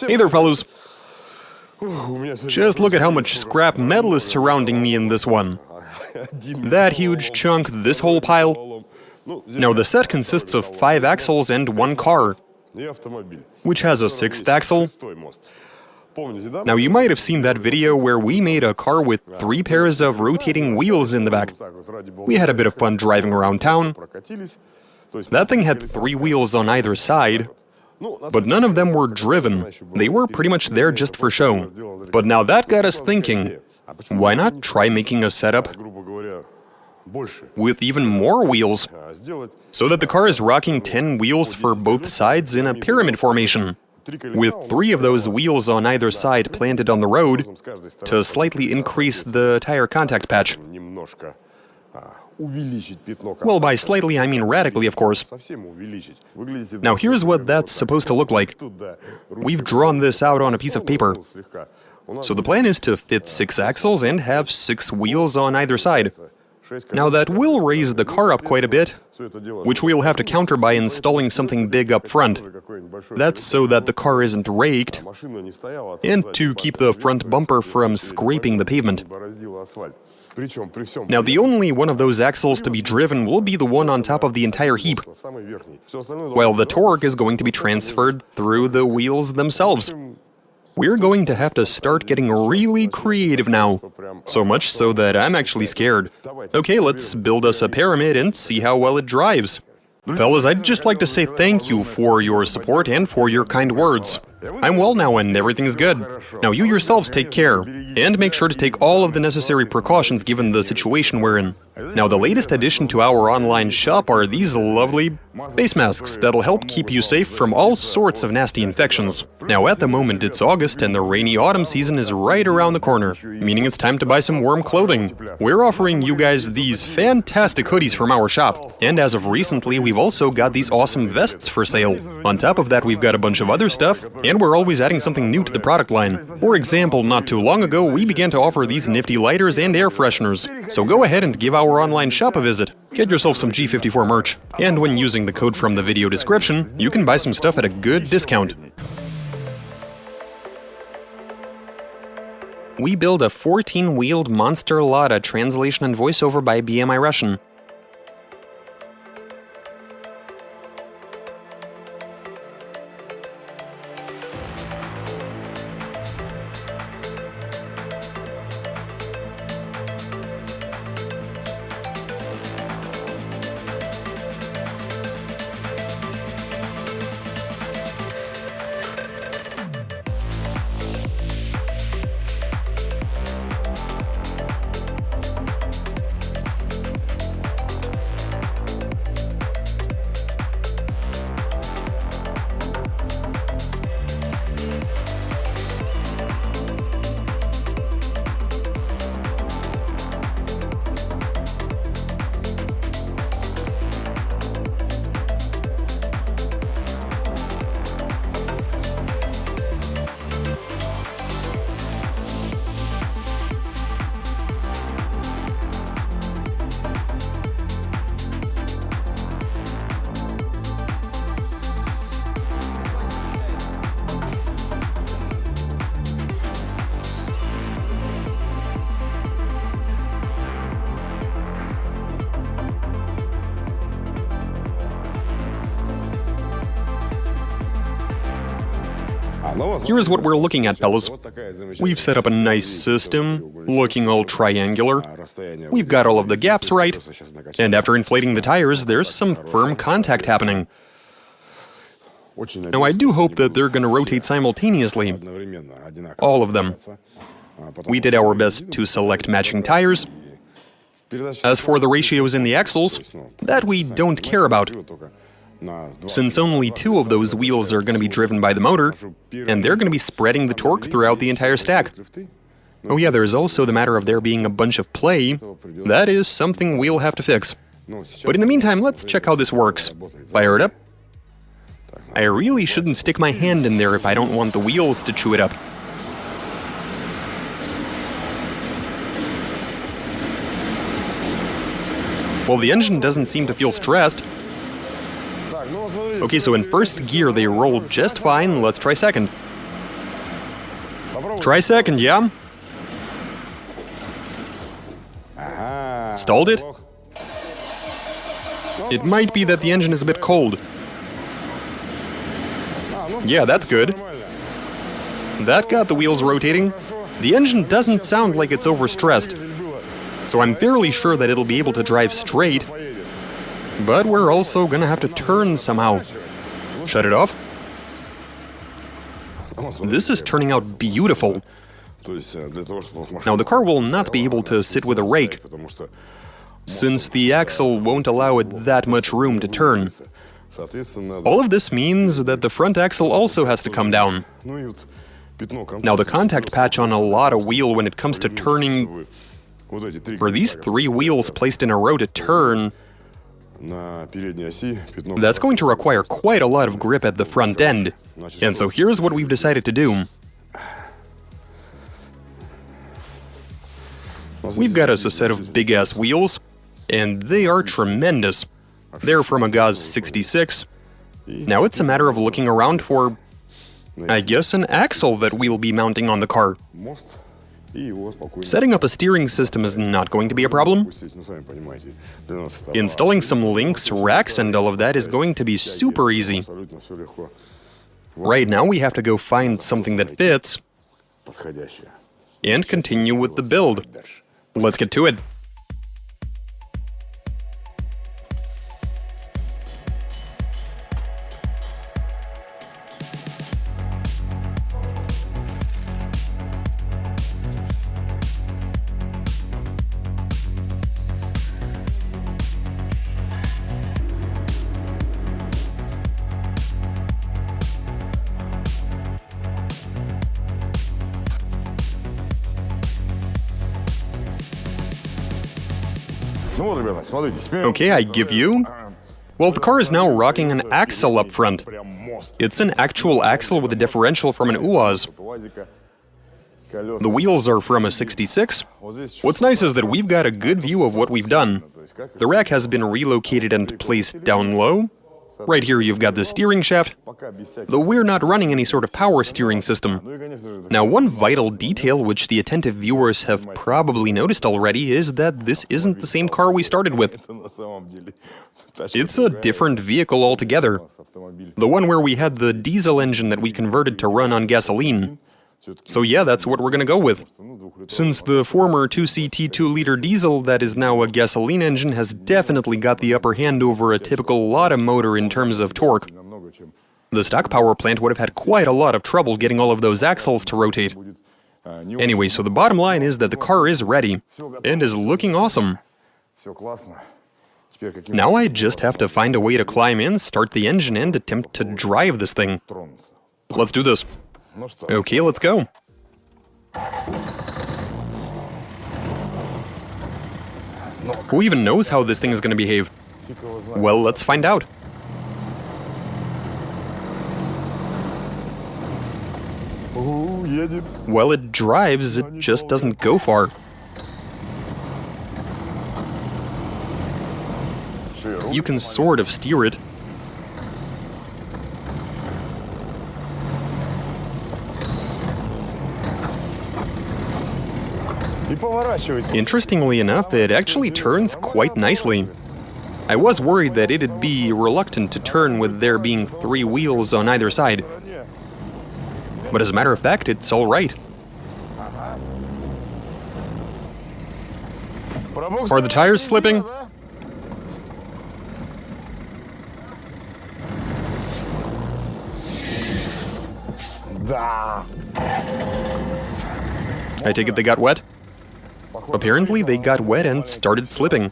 Hey there, fellas. Just look at how much scrap metal is surrounding me in this one. That huge chunk, this whole pile. Now, the set consists of 5 axles and 1 car, which has a 6th axle. Now, you might have seen that video where we made a car with 3 pairs of rotating wheels in the back. We had a bit of fun driving around town. That thing had 3 wheels on either side, but none of them were driven. They were pretty much there just for show. But now that got us thinking, why not try making a setup with even more wheels, so that the car is rocking 10 wheels for both sides in a pyramid formation, with 3 of those wheels on either side planted on the road to slightly increase the tire contact patch. Well, by slightly, I mean radically, of course. Now, here's what that's supposed to look like. We've drawn this out on a piece of paper. So the plan is to fit 6 axles and have 6 wheels on either side. Now, that will raise the car up quite a bit, which we'll have to counter by installing something big up front. That's so that the car isn't raked, and to keep the front bumper from scraping the pavement. Now, the only one of those axles to be driven will be the one on top of the entire heap, while the torque is going to be transferred through the wheels themselves. We're going to have to start getting really creative now, so much so that I'm actually scared. Okay, let's build us a pyramid and see how well it drives. Fellas, I'd just like to say thank you for your support and for your kind words. I'm well now and everything's good. Now you yourselves take care, and make sure to take all of the necessary precautions given the situation we're in. Now, the latest addition to our online shop are these lovely face masks that'll help keep you safe from all sorts of nasty infections. Now, at the moment it's August and the rainy autumn season is right around the corner, meaning it's time to buy some warm clothing. We're offering you guys these fantastic hoodies from our shop, and as of recently we've also got these awesome vests for sale. On top of that, we've got a bunch of other stuff, and we're always adding something new to the product line. For example, not too long ago we began to offer these nifty lighters and air fresheners, so go ahead and give our online shop a visit. Get yourself some G54 merch, and when using the code from the video description, you can buy some stuff at a good discount. We build a 14-wheeled MONSTER Lada, translation and voiceover by BMI Russian. Here's what we're looking at, fellas. We've set up a nice system, looking all triangular. We've got all of the gaps right, and after inflating the tires, there's some firm contact happening. Now, I do hope that they're going to rotate simultaneously, all of them. We did our best to select matching tires. As for the ratios in the axles, that we don't care about, since only 2 of those wheels are going to be driven by the motor, and they're going to be spreading the torque throughout the entire stack. Oh yeah, there's also the matter of there being a bunch of play. That is something we'll have to fix. But in the meantime, let's check how this works. Fire it up. I really shouldn't stick my hand in there if I don't want the wheels to chew it up. Well, the engine doesn't seem to feel stressed. Okay, so in first gear they roll just fine. Let's try second. Try second, yeah? Stalled it? It might be that the engine is a bit cold. Yeah, that's good. That got the wheels rotating. The engine doesn't sound like it's overstressed, so I'm fairly sure that it'll be able to drive straight. But we're also gonna have to turn somehow. Shut it off. This is turning out beautiful. Now the car will not be able to sit with a rake, since the axle won't allow it that much room to turn. All of this means that the front axle also has to come down. Now the contact patch on a Lada wheel when it comes to turning, for these 3 wheels placed in a row to turn, that's going to require quite a lot of grip at the front end. And so here's what we've decided to do. We've got us a set of big-ass wheels, and they are tremendous. They're from a GAZ 66. Now it's a matter of looking around for, I guess, an axle that we'll be mounting on the car. Setting up a steering system is not going to be a problem. Installing some links, racks, and all of that is going to be super easy. Right now we have to go find something that fits and continue with the build. Let's get to it. Okay, I give you. Well, the car is now rocking an axle up front. It's an actual axle with a differential from an UAZ. The wheels are from a 66. What's nice is that we've got a good view of what we've done. The rack has been relocated and placed down low. Right here you've got the steering shaft, though we're not running any sort of power steering system. Now, one vital detail which the attentive viewers have probably noticed already is that this isn't the same car we started with. It's a different vehicle altogether. The one where we had the diesel engine that we converted to run on gasoline. So yeah, that's what we're gonna go with. Since the former 2CT 2-liter diesel that is now a gasoline engine has definitely got the upper hand over a typical Lada motor in terms of torque. The stock power plant would have had quite a lot of trouble getting all of those axles to rotate. Anyway, so the bottom line is that the car is ready, and is looking awesome. Now I just have to find a way to climb in, start the engine, and attempt to drive this thing. Let's do this. Okay, let's go. Who even knows how this thing is going to behave? Well, let's find out. Well, it drives, it just doesn't go far. You can sort of steer it. Interestingly enough, it actually turns quite nicely. I was worried that it'd be reluctant to turn with there being 3 wheels on either side. But as a matter of fact, it's all right. Are the tires slipping? I take it they got wet? Apparently they got wet and started slipping.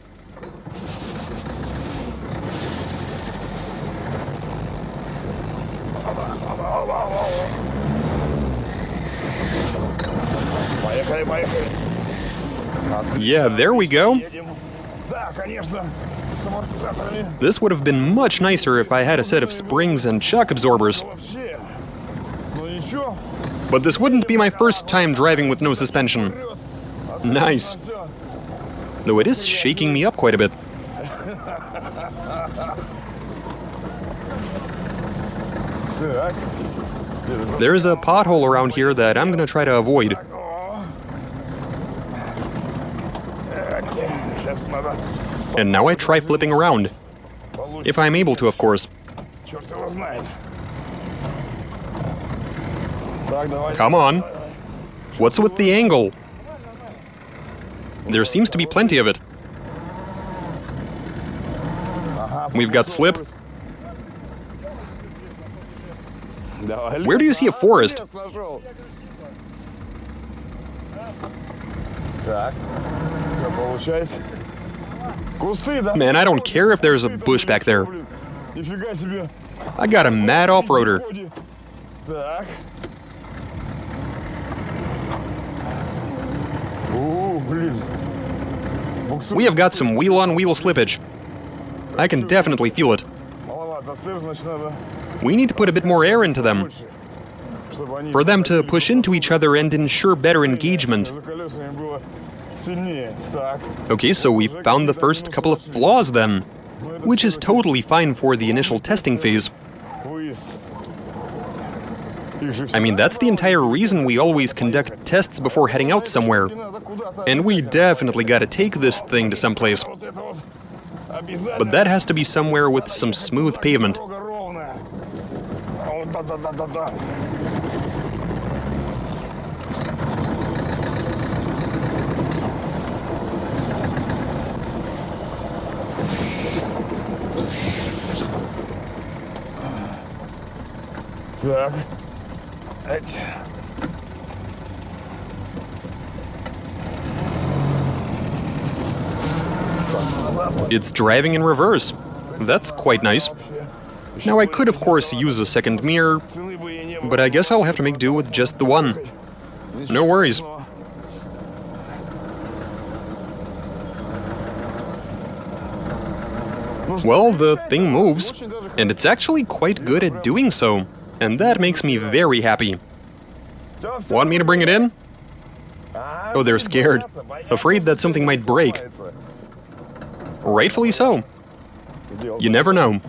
Yeah, there we go. This would have been much nicer if I had a set of springs and shock absorbers. But this wouldn't be my first time driving with no suspension. Nice. Though it is shaking me up quite a bit. There's a pothole around here that I'm gonna try to avoid. And now I try flipping around. If I'm able to, of course. Come on. What's with the angle? There seems to be plenty of it. We've got slip. Where do you see a forest? Man, I don't care if there's a bush back there. I got a mad off-roader. We have got some wheel-on-wheel slippage. I can definitely feel it. We need to put a bit more air into them, for them to push into each other and ensure better engagement. Okay, so we found the first couple of flaws then, which is totally fine for the initial testing phase. I mean, that's the entire reason we always conduct tests before heading out somewhere. And we definitely gotta take this thing to someplace. But that has to be somewhere with some smooth pavement. It's driving in reverse. That's quite nice. Now I could of course use a second mirror, but I guess I'll have to make do with just the one. No worries. Well, the thing moves, and it's actually quite good at doing so, and that makes me very happy. Want me to bring it in? Oh, they're scared, afraid that something might break. Rightfully so. You never know.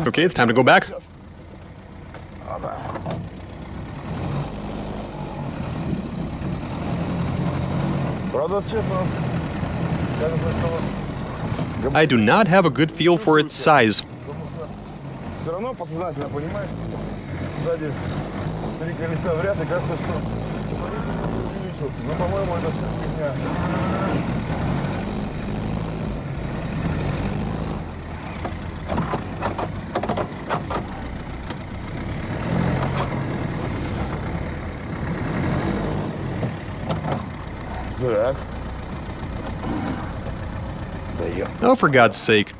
Okay, it's time to go back. I do not have a good feel for its size. Oh, for God's sake.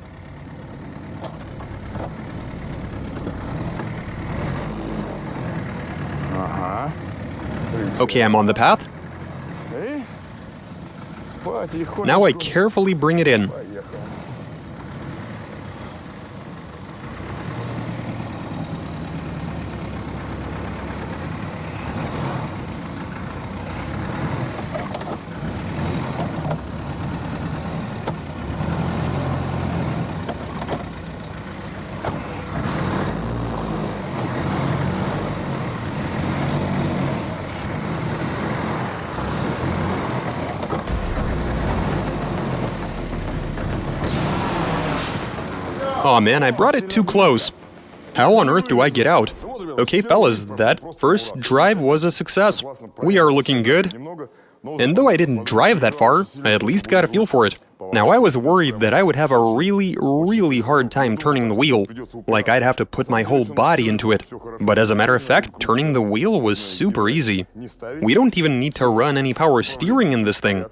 Okay, I'm on the path. Now I carefully bring it in. Aw man, I brought it too close. How on earth do I get out? Okay, fellas, that first drive was a success. We are looking good. And though I didn't drive that far, I at least got a feel for it. Now, I was worried that I would have a really hard time turning the wheel. Like, I'd have to put my whole body into it. But as a matter of fact, turning the wheel was super easy. We don't even need to run any power steering in this thing.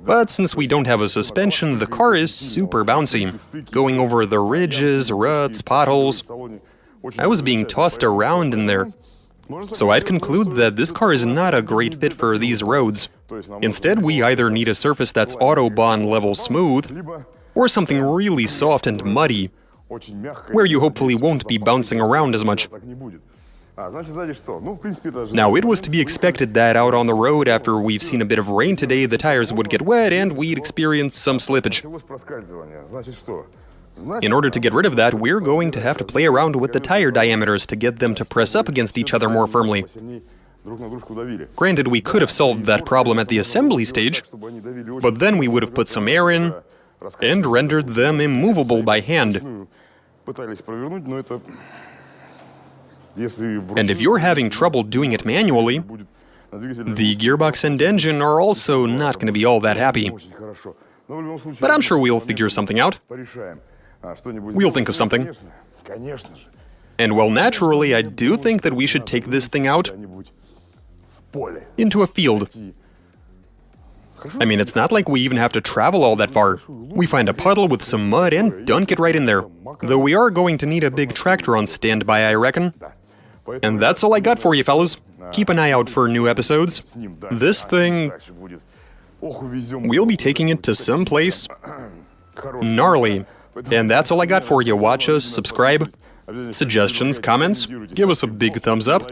But since we don't have a suspension, the car is super bouncy, going over the ridges, ruts, potholes. I was being tossed around in there. So I'd conclude that this car is not a great fit for these roads. Instead, we either need a surface that's Autobahn level smooth, or something really soft and muddy, where you hopefully won't be bouncing around as much. Now, it was to be expected that out on the road, after we've seen a bit of rain today, the tires would get wet and we'd experience some slippage. In order to get rid of that, we're going to have to play around with the tire diameters to get them to press up against each other more firmly. Granted, we could have solved that problem at the assembly stage, but then we would have put some air in and rendered them immovable by hand. And if you're having trouble doing it manually, the gearbox and engine are also not going to be all that happy. But I'm sure we'll figure something out. We'll think of something. And well, naturally, I do think that we should take this thing out into a field. I mean, it's not like we even have to travel all that far. We find a puddle with some mud and dunk it right in there. Though we are going to need a big tractor on standby, I reckon. And that's all I got for you, fellas. Keep an eye out for new episodes. This thing, we'll be taking it to some place gnarly. And that's all I got for you. Watch us, subscribe, suggestions, comments, give us a big thumbs up.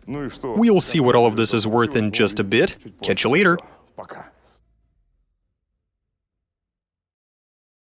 We'll see what all of this is worth in just a bit. Catch you later. Пока.